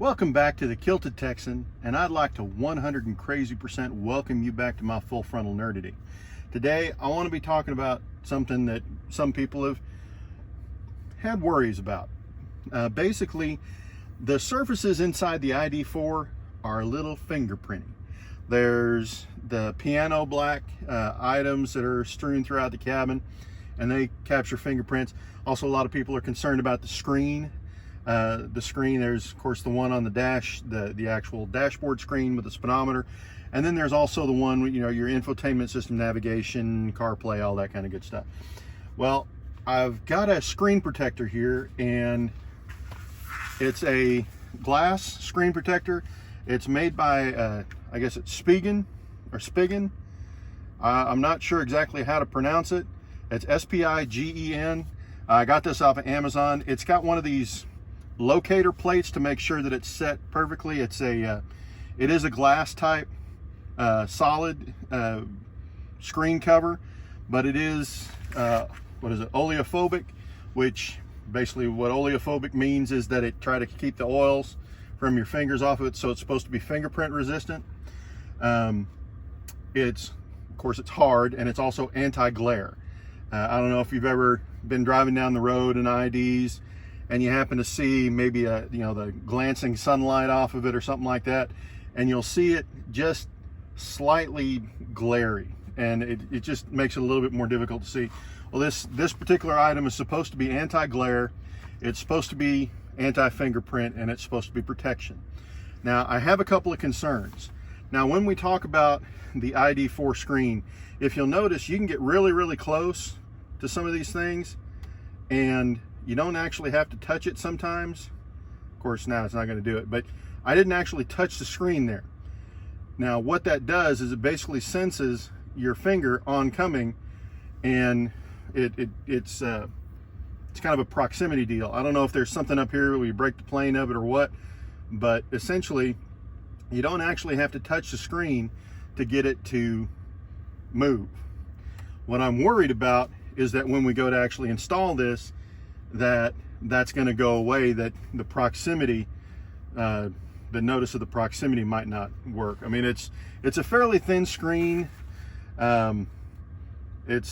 Welcome back to the Kilted Texan, and I'd like to 100% welcome you back to my full frontal nerdity. Today, I want to be talking about something that some people have had worries about. Basically, the surfaces inside the ID.4 are a little fingerprinty. There's the piano black items that are strewn throughout the cabin, and they capture fingerprints. Also, a lot of people are concerned about the screen. There's of course the one on the dash, the actual dashboard screen with the speedometer, and then there's also the one with, your infotainment system, navigation, CarPlay, all that kind of good stuff. Well, I've got a screen protector here, and it's a glass screen protector. It's made by I guess it's Spigen. I'm not sure exactly how to pronounce it. It's S-P-I-G-E-N. I got this off of Amazon. It's got one of these locator plates to make sure that it's set perfectly. It is a glass type solid screen cover, but it is oleophobic, which basically what oleophobic means is that it try to keep the oils from your fingers off of it, so it's supposed to be fingerprint resistant. Of course it's hard, and it's also anti-glare. I don't know if you've ever been driving down the road in IDs and you happen to see maybe the glancing sunlight off of it or something like that, and you'll see it just slightly glary, and it just makes it a little bit more difficult to see. Well, this particular item is supposed to be anti-glare, it's supposed to be anti-fingerprint, and it's supposed to be protection. Now, I have a couple of concerns. Now, when we talk about the ID.4 screen, if you'll notice, you can get really, really close to some of these things, and you don't actually have to touch it sometimes. Of course, now it's not going to do it, but I didn't actually touch the screen there. Now, what that does is it basically senses your finger oncoming, and it's kind of a proximity deal. I don't know if there's something up here where you break the plane of it or what, but essentially, you don't actually have to touch the screen to get it to move. What I'm worried about is that when we go to actually install this, that's going to go away, that the proximity, the notice of the proximity might not work. I mean, it's a fairly thin screen. It's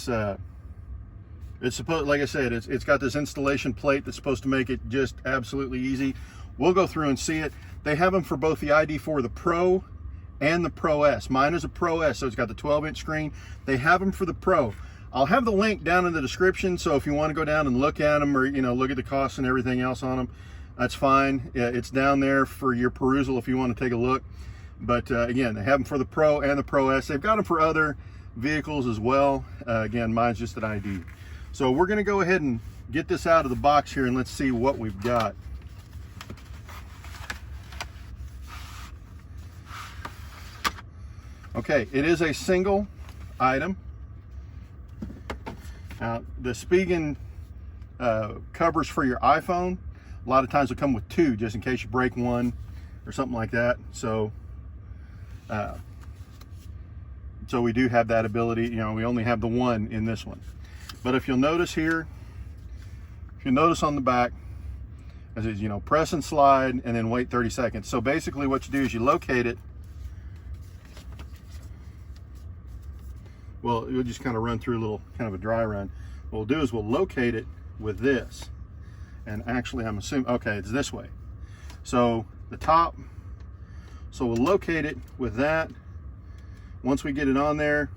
supposed, like I said, it's got this installation plate that's supposed to make it just absolutely easy. We'll go through and see it. They have them for both the ID.4, the Pro and the Pro-S. Mine is a Pro-S, so it's got the 12-inch screen. They have them for the Pro. I'll have the link down in the description, so if you want to go down and look at them, or look at the costs and everything else on them, that's fine. It's down there for your perusal if you want to take a look. But again, they have them for the Pro and the Pro-S. They've got them for other vehicles as well. Again, mine's just an ID. So we're going to go ahead and get this out of the box here, and let's see what we've got. Okay, it is a single item. Now, the Spigen covers for your iPhone, a lot of times will come with two, just in case you break one or something like that. So we do have that ability. We only have the one in this one. But if you'll notice here, if you notice on the back, it says, press and slide and then wait 30 seconds. So basically what you do is you locate it. Well, we'll just kind of run through a little kind of a dry run. What we'll do is we'll locate it with this. And actually, I'm assuming, okay, it's this way. So the top, so we'll locate it with that. Once we get it on there,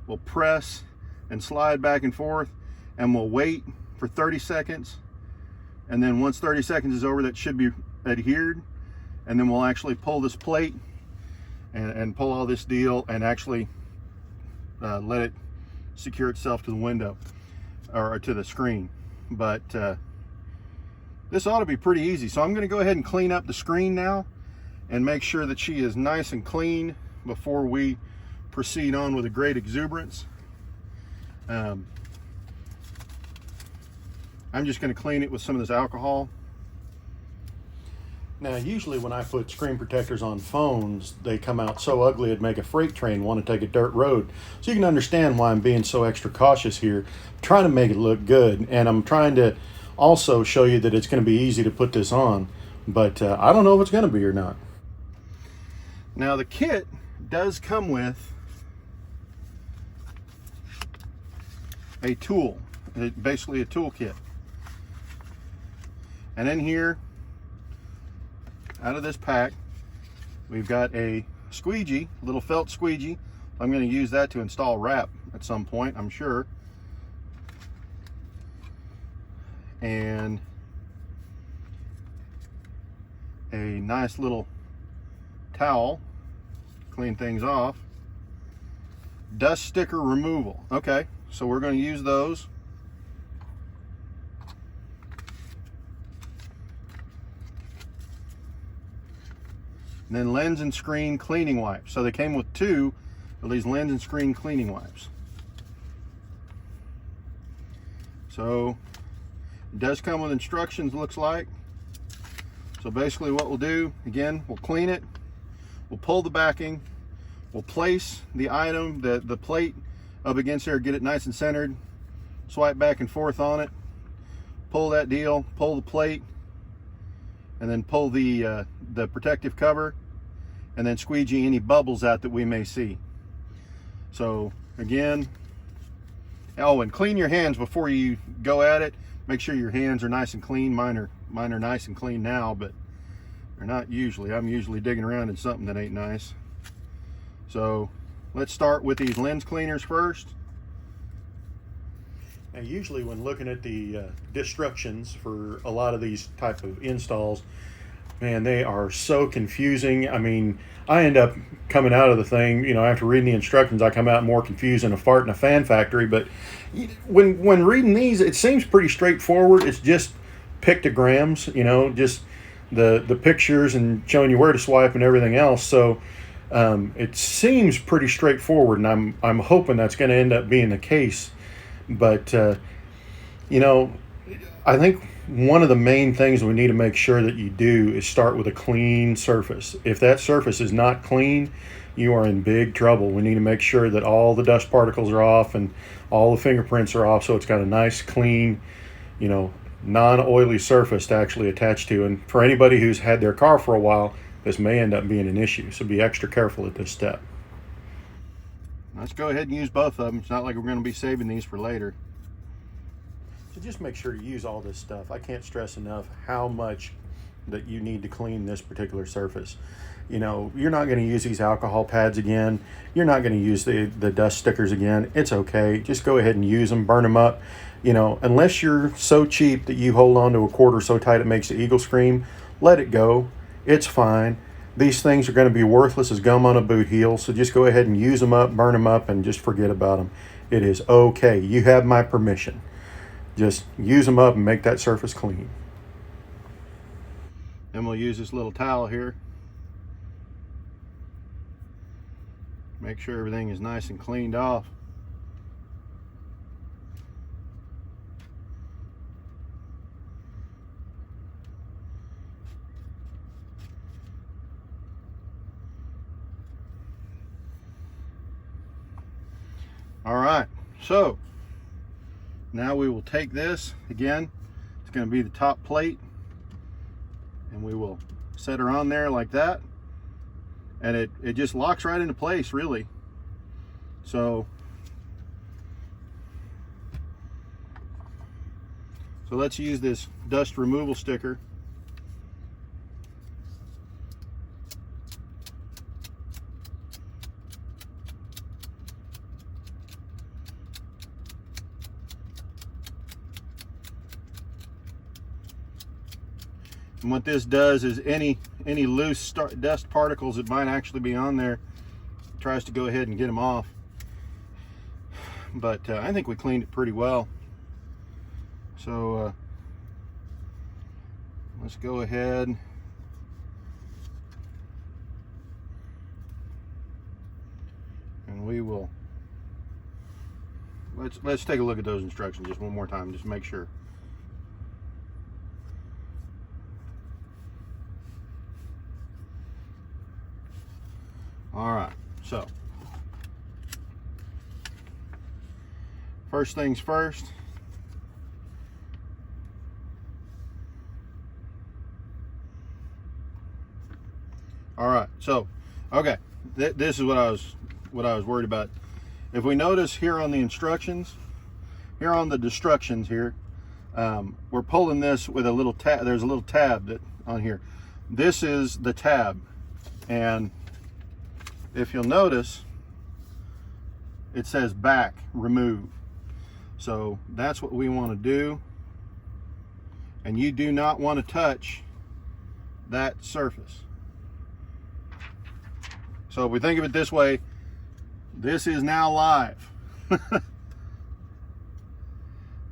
we'll press and slide back and forth, and we'll wait for 30 seconds. And then once 30 seconds is over, that should be adhered. And then we'll actually pull this plate and pull all this deal and actually let it secure itself to the window or to the screen. But this ought to be pretty easy. So I'm going to go ahead and clean up the screen now and make sure that she is nice and clean before we proceed on with a great exuberance. I'm just going to clean it with some of this alcohol. Now, usually when I put screen protectors on phones, they come out so ugly it'd make a freight train want to take a dirt road. So you can understand why I'm being so extra cautious here. I'm trying to make it look good, and I'm trying to also show you that it's going to be easy to put this on but I don't know if it's going to be or not. Now the kit does come with a tool, basically a tool kit. And in here, out of this pack, we've got a squeegee, little felt squeegee. I'm going to use that to install wrap at some point, I'm sure. And a nice little towel, clean things off. Dust sticker removal. Okay, so we're going to use those. And then lens and screen cleaning wipes. So they came with 2 of these lens and screen cleaning wipes. So it does come with instructions, looks like. So basically what we'll do, again, we'll clean it, we'll pull the backing, we'll place the item, the plate up against there, get it nice and centered, swipe back and forth on it, pull that deal, pull the plate, and then pull the protective cover, and then squeegee any bubbles out that we may see. So again, oh, and clean your hands before you go at it. Make sure your hands are nice and clean. Mine are nice and clean now, but they're not usually. I'm usually digging around in something that ain't nice. So let's start with these lens cleaners first. Now usually when looking at the instructions for a lot of these type of installs, man, they are so confusing. I mean, I end up coming out of the thing, you know, after reading the instructions, I come out more confused than a fart in a fan factory. But when reading these, it seems pretty straightforward. It's just pictograms, you know, just the pictures and showing you where to swipe and everything else. So it seems pretty straightforward, and I'm hoping that's going to end up being the case. But you know, I think one of the main things we need to make sure that you do is start with a clean surface. If that surface is not clean, you are in big trouble. We need to make sure that all the dust particles are off and all the fingerprints are off, so it's got a nice, clean, you know, non-oily surface to actually attach to. And for anybody who's had their car for a while, this may end up being an issue, so be extra careful at this step. Let's go ahead and use both of them. It's not like we're going to be saving these for later. So just make sure to use all this stuff. I can't stress enough how much that you need to clean this particular surface. You know, you're not going to use these alcohol pads again. You're not going to use the dust stickers again. It's okay. Just go ahead and use them, burn them up. You know, unless you're so cheap that you hold on to a quarter so tight it makes the eagle scream, let it go. It's fine. These things are going to be worthless as gum on a boot heel, so just go ahead and use them up, burn them up, and just forget about them. It is okay. You have my permission. Just use them up and make that surface clean. Then we'll use this little towel here. Make sure everything is nice and cleaned off. All right, so now we will take this again. It's going to be the top plate, and we will set her on there like that, and it just locks right into place, really. So let's use this dust removal sticker. And what this does is any loose dust particles that might actually be on there, it tries to go ahead and get them off. But I think we cleaned it pretty well. So let's go ahead and we will let's take a look at those instructions just one more time, just make sure. All right, so first things first, All right, so okay, this is what I was worried about. If we notice here on the instructions, here on the instructions here, we're pulling this with a little tab. There's a little tab on here. This is the tab, and if you'll notice, it says back remove. So that's what we want to do, and you do not want to touch that surface. So if we think of it this way, this is now live.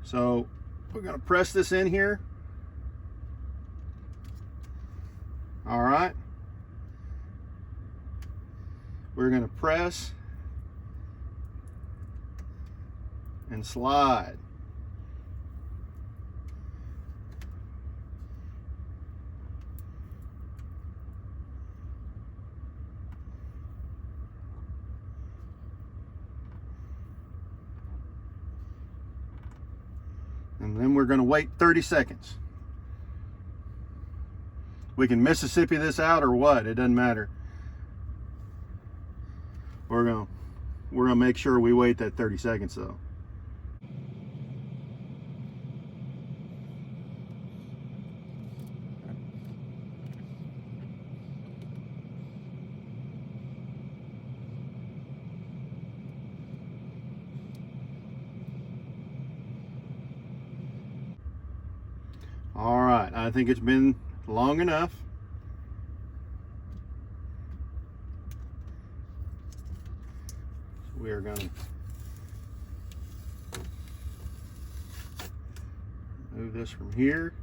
So we're going to press this in here. All right. We're going to press and slide. And then we're going to wait 30 seconds. We can Mississippi this out or what, it doesn't matter. We're going to make sure we wait that 30 seconds though. All right, I think it's been long enough. So we are going to move this from here.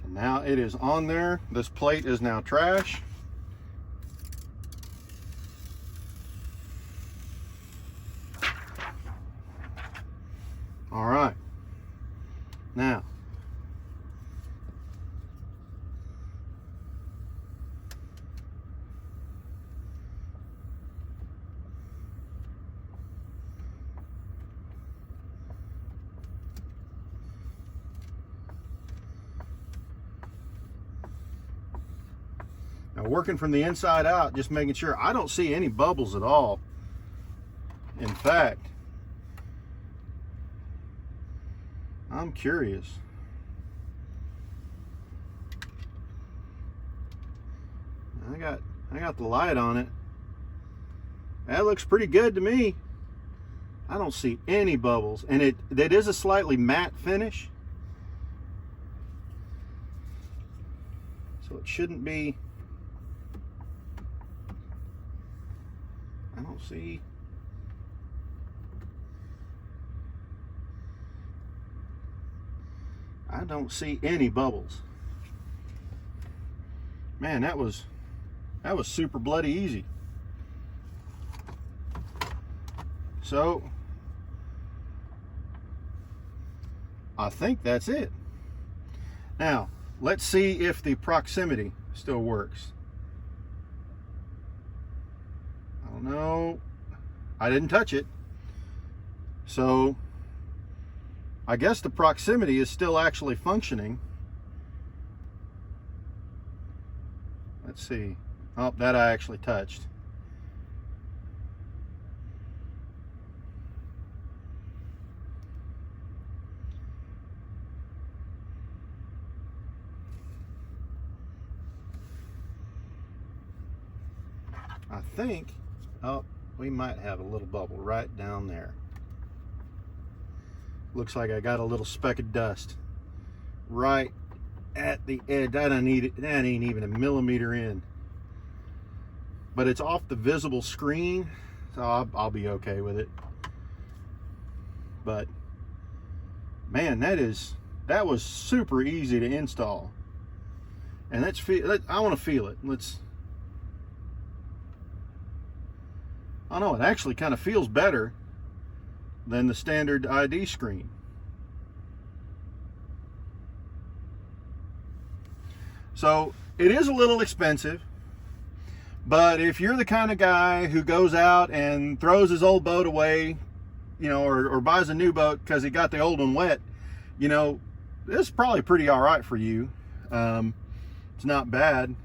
Now it is on there. This plate is now trash. All right. Now, working from the inside out, just making sure. I don't see any bubbles at all. In fact, I'm curious. I got the light on it. That looks pretty good to me. I don't see any bubbles, and it is a slightly matte finish, so it shouldn't be. I don't see. I don't see any bubbles. Man, that was super bloody easy. So I think that's it. Now let's see if the proximity still works. I don't know. I didn't touch it. So I guess the proximity is still actually functioning. Let's see. Oh, that I actually touched. I think, oh, we might have a little bubble right down there. Looks like I got a little speck of dust right at the edge. That ain't even a millimeter in. But it's off the visible screen, so I'll be okay with it. But man, that was super easy to install. And I want to feel it. I don't know, it actually kind of feels better than the standard ID screen. So it is a little expensive, but if you're the kind of guy who goes out and throws his old boat away, you know, or buys a new boat because he got the old one wet, you know, this is probably pretty all right for you. It's not bad.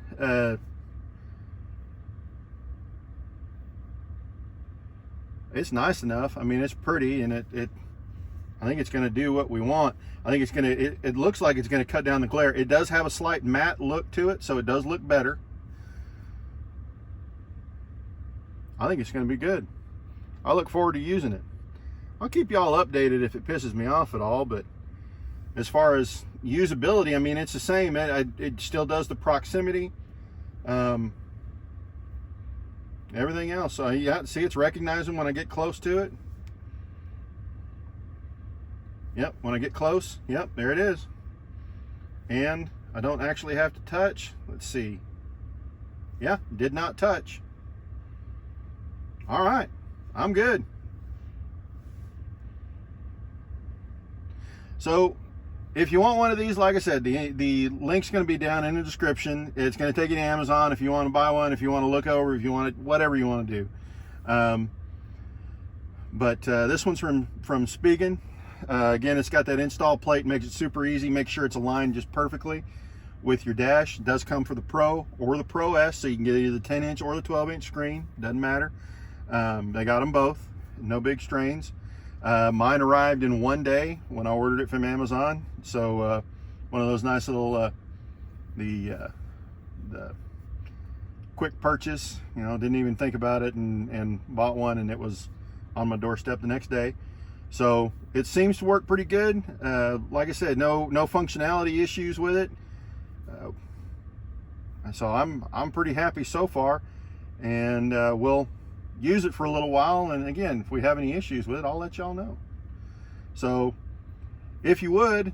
It's nice enough. I mean, it's pretty, and I think it's going to do what we want. I think it's going to, it looks like it's going to cut down the glare. It does have a slight matte look to it, so it does look better. I think it's going to be good. I look forward to using it. I'll keep y'all updated if it pisses me off at all, but as far as usability, I mean, it's the same. It still does the proximity. Everything else. So yeah, see, it's recognizing when I get close to it. Yep, when I get close, yep, there it is. And I don't actually have to touch. Let's see. Yeah, did not touch. All right, I'm good. So if you want one of these, like I said, the link's going to be down in the description. It's going to take you to Amazon if you want to buy one, if you want to look over, if you want to, whatever you want to do. But this one's from Spigen. Again, it's got that install plate, makes it super easy. Make sure it's aligned just perfectly with your dash. It does come for the Pro or the Pro-S, so you can get either the 10-inch or the 12-inch screen. Doesn't matter. They got them both. No big strains. Mine arrived in one day when I ordered it from Amazon. So one of those nice little the quick purchase. You know, didn't even think about it and bought one, and it was on my doorstep the next day. So it seems to work pretty good. Like I said, no functionality issues with it. So I'm pretty happy so far, and we'll use it for a little while, and again, if we have any issues with it, I'll let y'all know. So if you would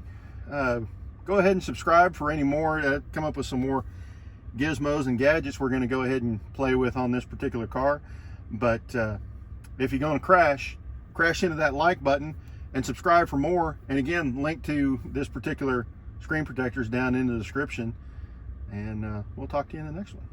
go ahead and subscribe for any more, come up with some more gizmos and gadgets we're going to go ahead and play with on this particular car. But if you're going to crash into that like button and subscribe for more. And again, link to this particular screen protector is down in the description, and we'll talk to you in the next one.